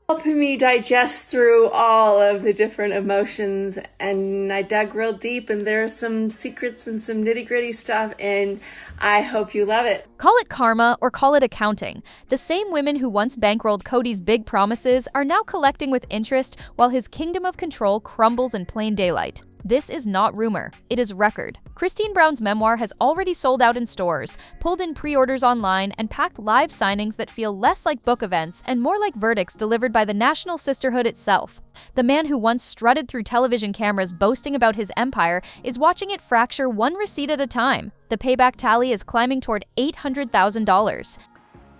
helping me digest through all of the different emotions. And I dug real deep, and there are some secrets and some nitty-gritty stuff, and I hope you love it. Call it karma or call it accounting. The same women who once bankrolled Kody's big promises are now collecting with interest while his kingdom of control crumbles in plain daylight. This is not rumor, it is record. Christine Brown's memoir has already sold out in stores, pulled in pre-orders online, and packed live signings that feel less like book events and more like verdicts delivered by the national sisterhood itself. The man who once strutted through television cameras boasting about his empire is watching it fracture one receipt at a time. The payback tally is climbing toward $800,000.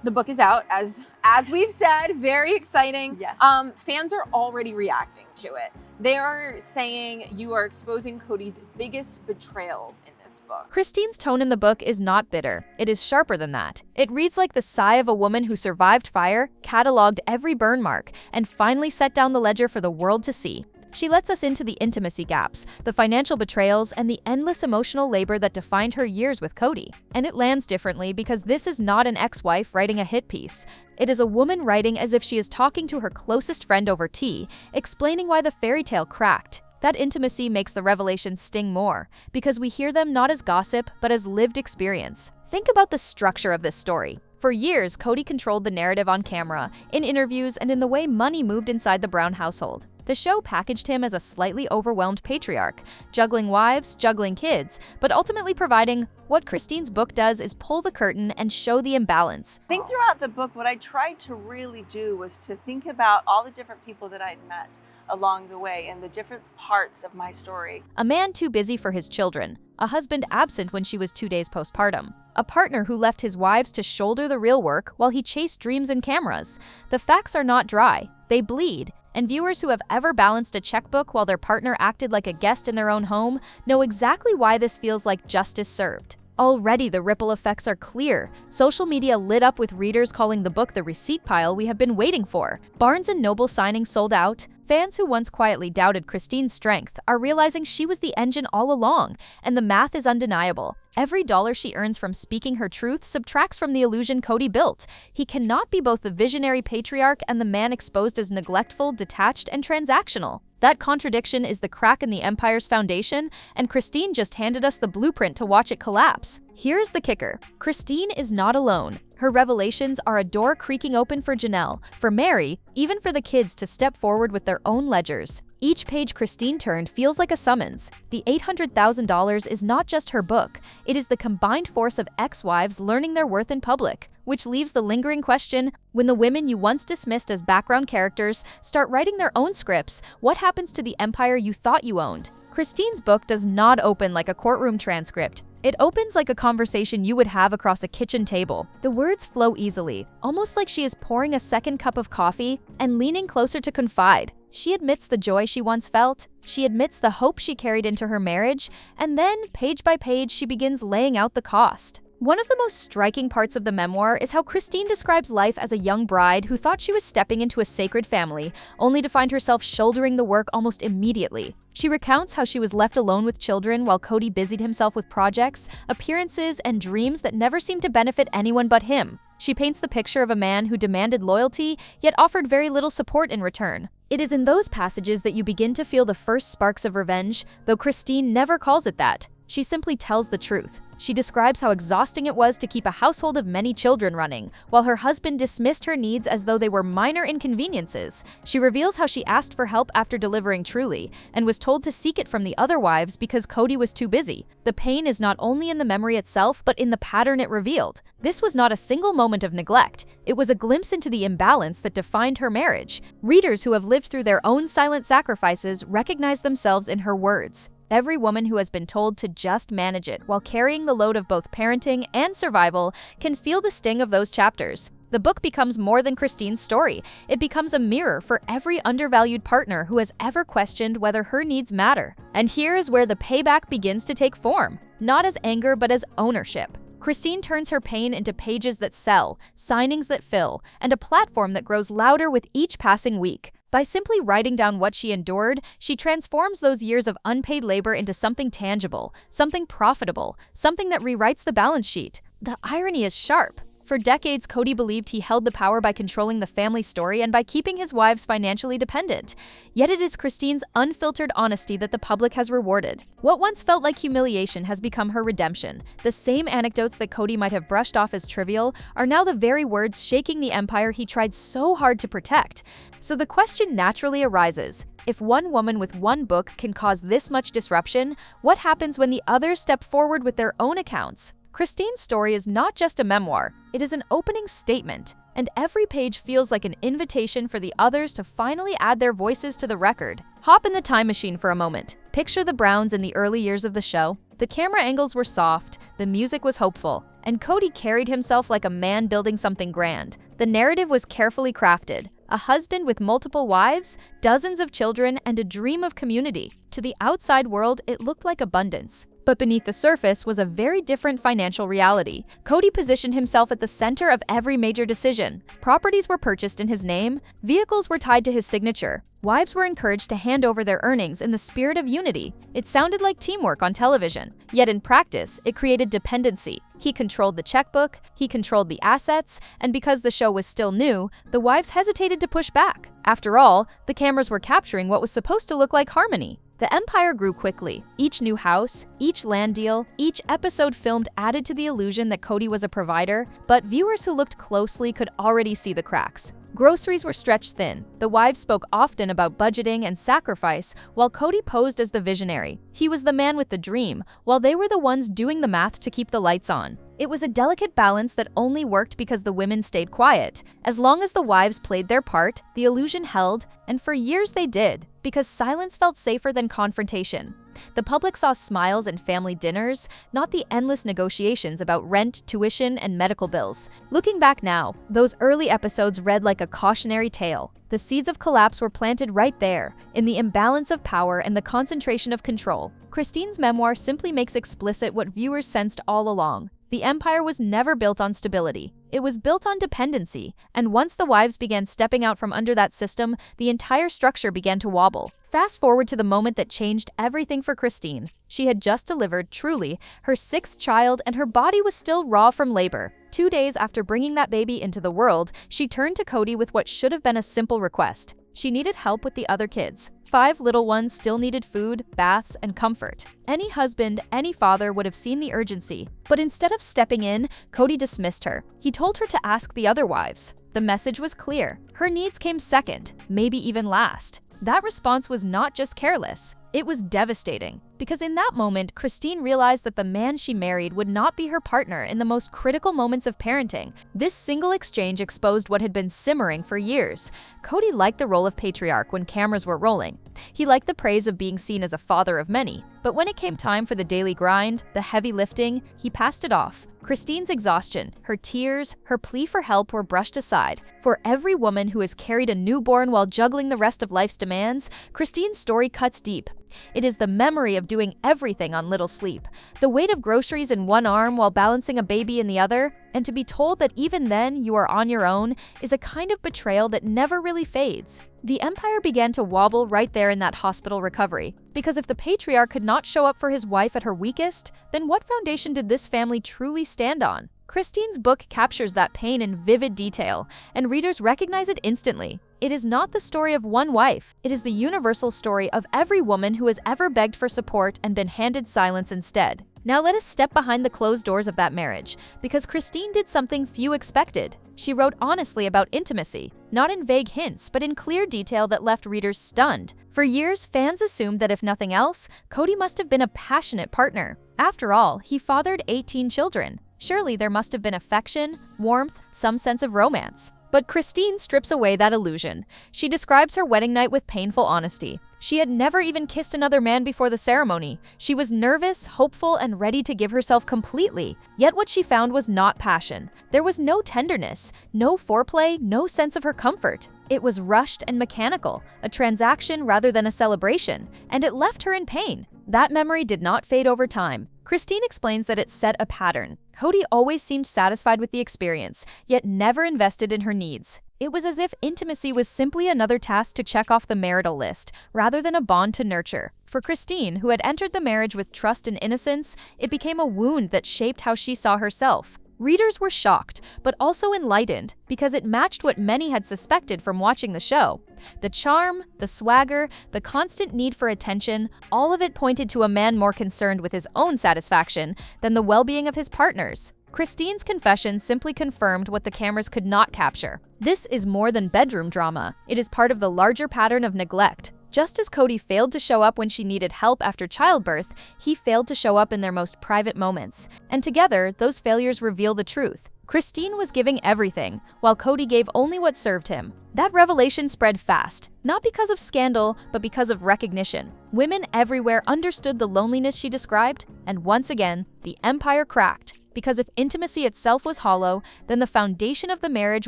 The book is out, as we've said, very exciting. Yes. Fans are already reacting to it. They are saying you are exposing Kody's biggest betrayals in this book. Christine's tone in the book is not bitter. It is sharper than that. It reads like the sigh of a woman who survived fire, catalogued every burn mark, and finally set down the ledger for the world to see. She lets us into the intimacy gaps, the financial betrayals, and the endless emotional labor that defined her years with Kody. And it lands differently because this is not an ex-wife writing a hit piece. It is a woman writing as if she is talking to her closest friend over tea, explaining why the fairy tale cracked. That intimacy makes the revelations sting more, because we hear them not as gossip, but as lived experience. Think about the structure of this story. For years, Kody controlled the narrative on camera, in interviews, and in the way money moved inside the Brown household. The show packaged him as a slightly overwhelmed patriarch, juggling wives, juggling kids, but ultimately providing what Christine's book does is pull the curtain and show the imbalance. I think throughout the book, what I tried to really do was to think about all the different people that I'd met along the way and the different parts of my story. A man too busy for his children, a husband absent when she was 2 days postpartum, a partner who left his wives to shoulder the real work while he chased dreams and cameras. The facts are not dry, they bleed, and viewers who have ever balanced a checkbook while their partner acted like a guest in their own home know exactly why this feels like justice served. Already the ripple effects are clear. Social media lit up with readers calling the book the receipt pile we have been waiting for. Barnes & Noble signings sold out. Fans who once quietly doubted Christine's strength are realizing she was the engine all along, and the math is undeniable. Every dollar she earns from speaking her truth subtracts from the illusion Kody built. He cannot be both the visionary patriarch and the man exposed as neglectful, detached, and transactional. That contradiction is the crack in the empire's foundation, and Christine just handed us the blueprint to watch it collapse. Here's the kicker. Christine is not alone. Her revelations are a door creaking open for Janelle, for Mary, even for the kids to step forward with their own ledgers. Each page Christine turned feels like a summons. The $800,000 is not just her book, it is the combined force of ex-wives learning their worth in public, which leaves the lingering question, when the women you once dismissed as background characters start writing their own scripts, what happens to the empire you thought you owned? Christine's book does not open like a courtroom transcript. It opens like a conversation you would have across a kitchen table. The words flow easily, almost like she is pouring a second cup of coffee and leaning closer to confide. She admits the joy she once felt, she admits the hope she carried into her marriage, and then, page by page, she begins laying out the cost. One of the most striking parts of the memoir is how Christine describes life as a young bride who thought she was stepping into a sacred family, only to find herself shouldering the work almost immediately. She recounts how she was left alone with children while Kody busied himself with projects, appearances, and dreams that never seemed to benefit anyone but him. She paints the picture of a man who demanded loyalty, yet offered very little support in return. It is in those passages that you begin to feel the first sparks of revenge, though Christine never calls it that. She simply tells the truth. She describes how exhausting it was to keep a household of many children running, while her husband dismissed her needs as though they were minor inconveniences. She reveals how she asked for help after delivering Truly, and was told to seek it from the other wives because Kody was too busy. The pain is not only in the memory itself, but in the pattern it revealed. This was not a single moment of neglect. It was a glimpse into the imbalance that defined her marriage. Readers who have lived through their own silent sacrifices recognize themselves in her words. Every woman who has been told to just manage it while carrying the load of both parenting and survival can feel the sting of those chapters. The book becomes more than Christine's story. It becomes a mirror for every undervalued partner who has ever questioned whether her needs matter. And here is where the payback begins to take form, not as anger but as ownership. Christine turns her pain into pages that sell, signings that fill, and a platform that grows louder with each passing week. By simply writing down what she endured, she transforms those years of unpaid labor into something tangible, something profitable, something that rewrites the balance sheet. The irony is sharp. For decades, Kody believed he held the power by controlling the family story and by keeping his wives financially dependent. Yet it is Christine's unfiltered honesty that the public has rewarded. What once felt like humiliation has become her redemption. The same anecdotes that Kody might have brushed off as trivial are now the very words shaking the empire he tried so hard to protect. So the question naturally arises, if one woman with one book can cause this much disruption, what happens when the others step forward with their own accounts? Christine's story is not just a memoir, it is an opening statement, and every page feels like an invitation for the others to finally add their voices to the record. Hop in the time machine for a moment. Picture the Browns in the early years of the show. The camera angles were soft, the music was hopeful, and Kody carried himself like a man building something grand. The narrative was carefully crafted. A husband with multiple wives, dozens of children, and a dream of community. To the outside world, it looked like abundance. But beneath the surface was a very different financial reality. Kody positioned himself at the center of every major decision. Properties were purchased in his name, vehicles were tied to his signature, wives were encouraged to hand over their earnings in the spirit of unity. It sounded like teamwork on television, yet in practice, it created dependency. He controlled the checkbook, he controlled the assets, and because the show was still new, the wives hesitated to push back. After all, the cameras were capturing what was supposed to look like harmony. The empire grew quickly. Each new house, each land deal, each episode filmed added to the illusion that Kody was a provider, but viewers who looked closely could already see the cracks. Groceries were stretched thin. The wives spoke often about budgeting and sacrifice, while Kody posed as the visionary. He was the man with the dream, while they were the ones doing the math to keep the lights on. It was a delicate balance that only worked because the women stayed quiet. As long as the wives played their part, the illusion held, and for years they did, because silence felt safer than confrontation. The public saw smiles and family dinners, not the endless negotiations about rent, tuition, and medical bills. Looking back now, those early episodes read like a cautionary tale. The seeds of collapse were planted right there, in the imbalance of power and the concentration of control. Christine's memoir simply makes explicit what viewers sensed all along. The empire was never built on stability. It was built on dependency, and once the wives began stepping out from under that system, the entire structure began to wobble. Fast forward to the moment that changed everything for Christine. She had just delivered, truly, her 6th child, and her body was still raw from labor. 2 days after bringing that baby into the world, she turned to Kody with what should have been a simple request. She needed help with the other kids. 5 little ones still needed food, baths, and comfort. Any husband, any father would have seen the urgency. But instead of stepping in, Kody dismissed her. He told her to ask the other wives. The message was clear. Her needs came second, maybe even last. That response was not just careless. It was devastating. Because in that moment, Christine realized that the man she married would not be her partner in the most critical moments of parenting. This single exchange exposed what had been simmering for years. Kody liked the role of patriarch when cameras were rolling. He liked the praise of being seen as a father of many. But when it came time for the daily grind, the heavy lifting, he passed it off. Christine's exhaustion, her tears, her plea for help were brushed aside. For every woman who has carried a newborn while juggling the rest of life's demands, Christine's story cuts deep. It is the memory of doing everything on little sleep, the weight of groceries in one arm while balancing a baby in the other, and to be told that even then you are on your own is a kind of betrayal that never really fades. The empire began to wobble right there in that hospital recovery, because if the patriarch could not show up for his wife at her weakest, then what foundation did this family truly stand on? Christine's book captures that pain in vivid detail, and readers recognize it instantly. It is not the story of one wife. It is the universal story of every woman who has ever begged for support and been handed silence instead. Now let us step behind the closed doors of that marriage, because Christine did something few expected. She wrote honestly about intimacy, not in vague hints, but in clear detail that left readers stunned. For years, fans assumed that if nothing else, Kody must have been a passionate partner. After all, he fathered 18 children. Surely there must have been affection, warmth, some sense of romance. But Christine strips away that illusion. She describes her wedding night with painful honesty. She had never even kissed another man before the ceremony. She was nervous, hopeful, and ready to give herself completely. Yet what she found was not passion. There was no tenderness, no foreplay, no sense of her comfort. It was rushed and mechanical, a transaction rather than a celebration, and it left her in pain. That memory did not fade over time. Christine explains that it set a pattern. Kody always seemed satisfied with the experience, yet never invested in her needs. It was as if intimacy was simply another task to check off the marital list, rather than a bond to nurture. For Christine, who had entered the marriage with trust and innocence, it became a wound that shaped how she saw herself. Readers were shocked, but also enlightened, because it matched what many had suspected from watching the show. The charm, the swagger, the constant need for attention, all of it pointed to a man more concerned with his own satisfaction than the well-being of his partners. Christine's confession simply confirmed what the cameras could not capture. This is more than bedroom drama. It is part of the larger pattern of neglect. Just as Kody failed to show up when she needed help after childbirth, he failed to show up in their most private moments. And together, those failures reveal the truth. Christine was giving everything, while Kody gave only what served him. That revelation spread fast, not because of scandal, but because of recognition. Women everywhere understood the loneliness she described, and once again, the empire cracked. Because if intimacy itself was hollow, then the foundation of the marriage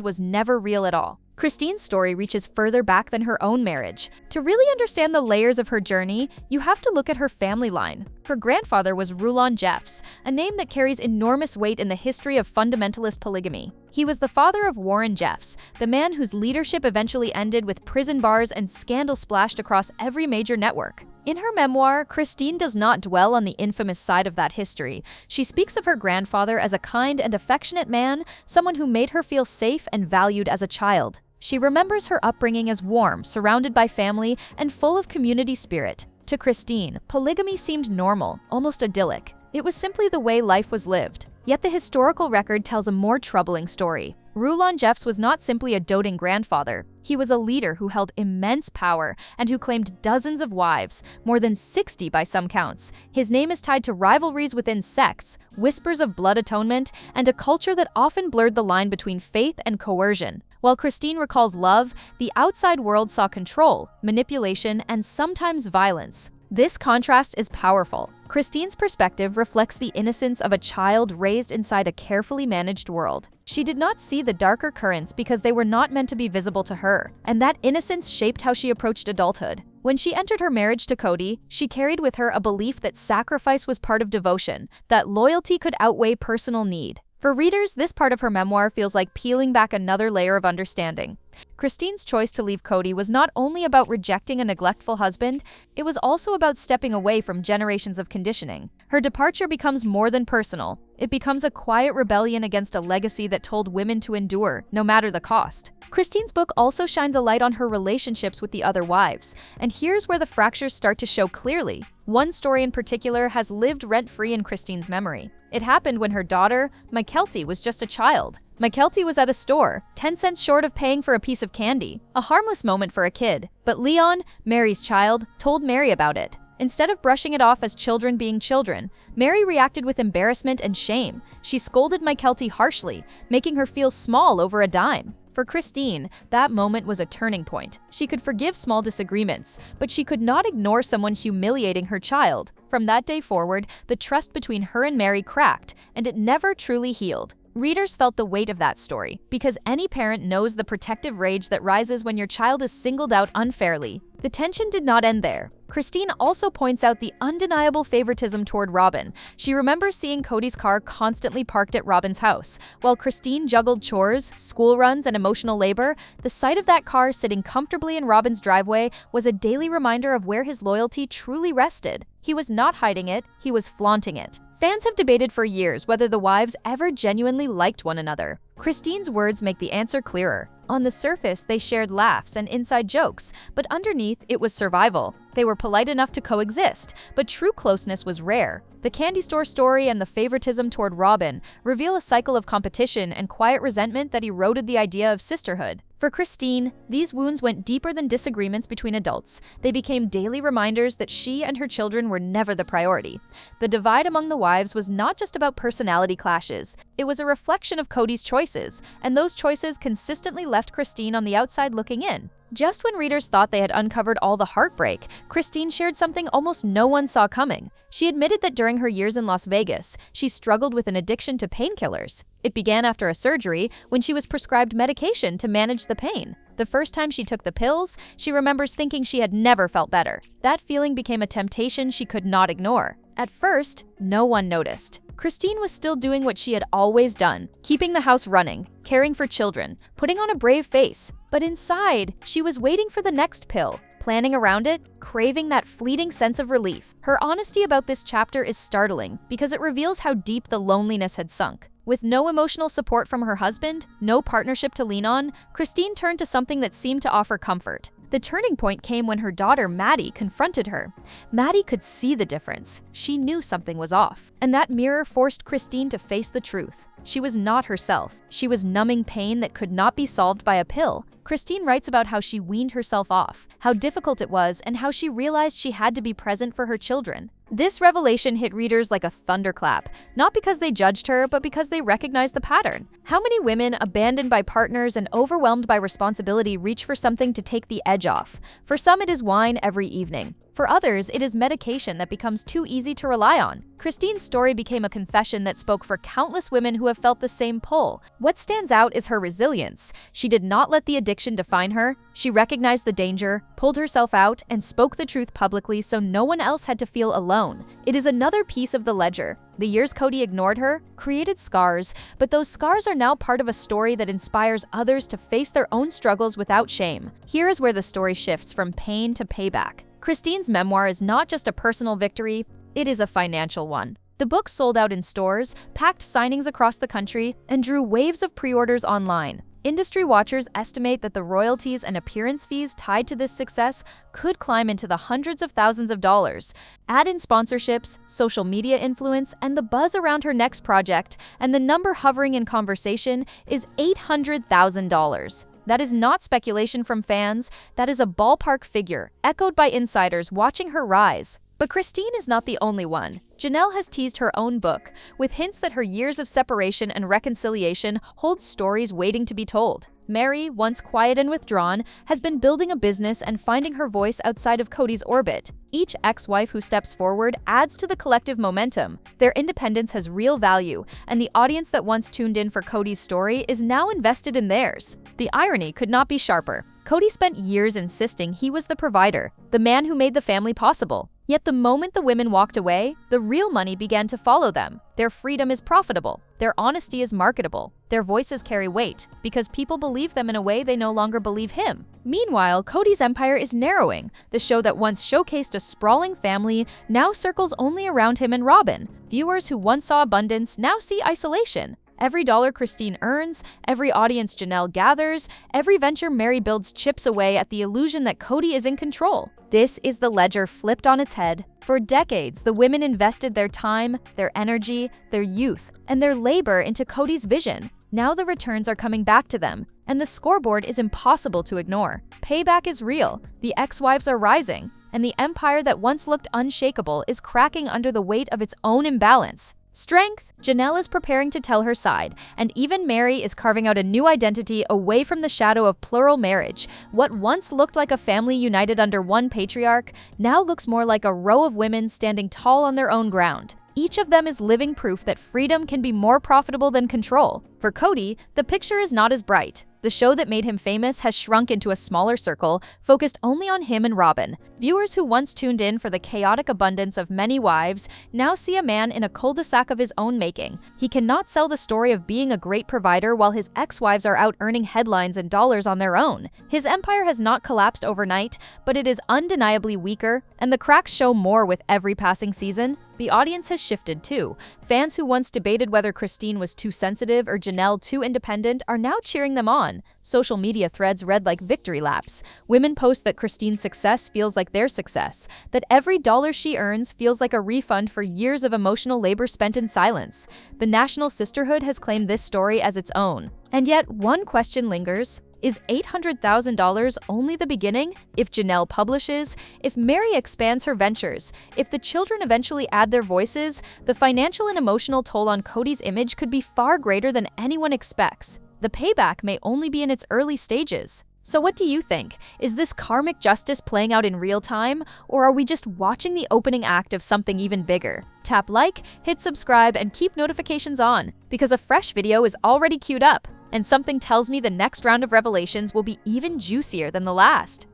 was never real at all. Christine's story reaches further back than her own marriage. To really understand the layers of her journey, you have to look at her family line. Her grandfather was Rulon Jeffs, a name that carries enormous weight in the history of fundamentalist polygamy. He was the father of Warren Jeffs, the man whose leadership eventually ended with prison bars and scandal splashed across every major network. In her memoir, Christine does not dwell on the infamous side of that history. She speaks of her grandfather as a kind and affectionate man, someone who made her feel safe and valued as a child. She remembers her upbringing as warm, surrounded by family, and full of community spirit. To Christine, polygamy seemed normal, almost idyllic. It was simply the way life was lived. Yet the historical record tells a more troubling story. Rulon Jeffs was not simply a doting grandfather. He was a leader who held immense power and who claimed dozens of wives, more than 60 by some counts. His name is tied to rivalries within sects, whispers of blood atonement, and a culture that often blurred the line between faith and coercion. While Christine recalls love, the outside world saw control, manipulation, and sometimes violence. This contrast is powerful. Christine's perspective reflects the innocence of a child raised inside a carefully managed world. She did not see the darker currents because they were not meant to be visible to her, and that innocence shaped how she approached adulthood. When she entered her marriage to Kody, she carried with her a belief that sacrifice was part of devotion, that loyalty could outweigh personal need. For readers, this part of her memoir feels like peeling back another layer of understanding. Christine's choice to leave Kody was not only about rejecting a neglectful husband, it was also about stepping away from generations of conditioning. Her departure becomes more than personal. It becomes a quiet rebellion against a legacy that told women to endure, no matter the cost. Christine's book also shines a light on her relationships with the other wives, and here's where the fractures start to show clearly. One story in particular has lived rent-free in Christine's memory. It happened when her daughter, Mykelti, was just a child. Mykelti was at a store, 10 cents short of paying for a piece of candy. A harmless moment for a kid. But Leon, Mary's child, told Mary about it. Instead of brushing it off as children being children, Mary reacted with embarrassment and shame. She scolded Mykelti harshly, making her feel small over a dime. For Christine, that moment was a turning point. She could forgive small disagreements, but she could not ignore someone humiliating her child. From that day forward, the trust between her and Mary cracked, and it never truly healed. Readers felt the weight of that story, because any parent knows the protective rage that rises when your child is singled out unfairly. The tension did not end there. Christine also points out the undeniable favoritism toward Robin. She remembers seeing Kody's car constantly parked at Robin's house. While Christine juggled chores, school runs, and emotional labor, the sight of that car sitting comfortably in Robin's driveway was a daily reminder of where his loyalty truly rested. He was not hiding it, he was flaunting it. Fans have debated for years whether the wives ever genuinely liked one another. Christine's words make the answer clearer. On the surface, they shared laughs and inside jokes, but underneath, it was survival. They were polite enough to coexist, but true closeness was rare. The candy store story and the favoritism toward Robin reveal a cycle of competition and quiet resentment that eroded the idea of sisterhood. For Christine, these wounds went deeper than disagreements between adults. They became daily reminders that she and her children were never the priority. The divide among the wives was not just about personality clashes. It was a reflection of Kody's choices, and those choices consistently left Christine on the outside looking in. Just when readers thought they had uncovered all the heartbreak, Christine shared something almost no one saw coming. She admitted that during her years in Las Vegas, she struggled with an addiction to painkillers. It began after a surgery when she was prescribed medication to manage the pain. The first time she took the pills, she remembers thinking she had never felt better. That feeling became a temptation she could not ignore. At first, no one noticed. Christine was still doing what she had always done, keeping the house running, caring for children, putting on a brave face. But inside, she was waiting for the next pill, planning around it, craving that fleeting sense of relief. Her honesty about this chapter is startling because it reveals how deep the loneliness had sunk. With no emotional support from her husband, no partnership to lean on, Christine turned to something that seemed to offer comfort. The turning point came when her daughter, Maddie, confronted her. Maddie could see the difference. She knew something was off. And that mirror forced Christine to face the truth. She was not herself. She was numbing pain that could not be solved by a pill. Christine writes about how she weaned herself off, how difficult it was, and how she realized she had to be present for her children. This revelation hit readers like a thunderclap, not because they judged her, but because they recognized the pattern. How many women, abandoned by partners and overwhelmed by responsibility, reach for something to take the edge off? For some, it is wine every evening. For others, it is medication that becomes too easy to rely on. Christine's story became a confession that spoke for countless women who have felt the same pull. What stands out is her resilience. She did not let the addiction define her. She recognized the danger, pulled herself out, and spoke the truth publicly so no one else had to feel alone. It is another piece of the ledger. The years Kody ignored her created scars, but those scars are now part of a story that inspires others to face their own struggles without shame. Here is where the story shifts from pain to payback. Christine's memoir is not just a personal victory, it is a financial one. The book sold out in stores, packed signings across the country, and drew waves of pre-orders online. Industry watchers estimate that the royalties and appearance fees tied to this success could climb into the hundreds of thousands of dollars. Add in sponsorships, social media influence, and the buzz around her next project, and the number hovering in conversation is $800,000. That is not speculation from fans, that is a ballpark figure, echoed by insiders watching her rise. But Christine is not the only one. Janelle has teased her own book, with hints that her years of separation and reconciliation hold stories waiting to be told. Mary, once quiet and withdrawn, has been building a business and finding her voice outside of Kody's orbit. Each ex-wife who steps forward adds to the collective momentum. Their independence has real value, and the audience that once tuned in for Kody's story is now invested in theirs. The irony could not be sharper. Kody spent years insisting he was the provider, the man who made the family possible. Yet the moment the women walked away, the real money began to follow them. Their freedom is profitable. Their honesty is marketable. Their voices carry weight because people believe them in a way they no longer believe him. Meanwhile, Kody's empire is narrowing. The show that once showcased a sprawling family now circles only around him and Robin. Viewers who once saw abundance now see isolation. Every dollar Christine earns, every audience Janelle gathers, every venture Mary builds chips away at the illusion that Kody is in control. This is the ledger flipped on its head. For decades, the women invested their time, their energy, their youth, and their labor into Kody's vision. Now the returns are coming back to them, and the scoreboard is impossible to ignore. Payback is real, the ex-wives are rising, and the empire that once looked unshakable is cracking under the weight of its own imbalance. Strength, Janelle is preparing to tell her side, and even Mary is carving out a new identity away from the shadow of plural marriage. What once looked like a family united under one patriarch now looks more like a row of women standing tall on their own ground. Each of them is living proof that freedom can be more profitable than control. For Kody, the picture is not as bright. The show that made him famous has shrunk into a smaller circle, focused only on him and Robin. Viewers who once tuned in for the chaotic abundance of many wives now see a man in a cul-de-sac of his own making. He cannot sell the story of being a great provider while his ex-wives are out earning headlines and dollars on their own. His empire has not collapsed overnight, but it is undeniably weaker, and the cracks show more with every passing season. The audience has shifted too. Fans who once debated whether Christine was too sensitive or Janelle too independent are now cheering them on. Social media threads read like victory laps. Women post that Christine's success feels like their success, that every dollar she earns feels like a refund for years of emotional labor spent in silence. The national sisterhood has claimed this story as its own. And yet, one question lingers. Is $800,000 only the beginning? If Janelle publishes, if Mary expands her ventures, if the children eventually add their voices, the financial and emotional toll on Kody's image could be far greater than anyone expects. The payback may only be in its early stages. So what do you think? Is this karmic justice playing out in real time, or are we just watching the opening act of something even bigger? Tap like, hit subscribe, and keep notifications on, because a fresh video is already queued up. And something tells me the next round of revelations will be even juicier than the last.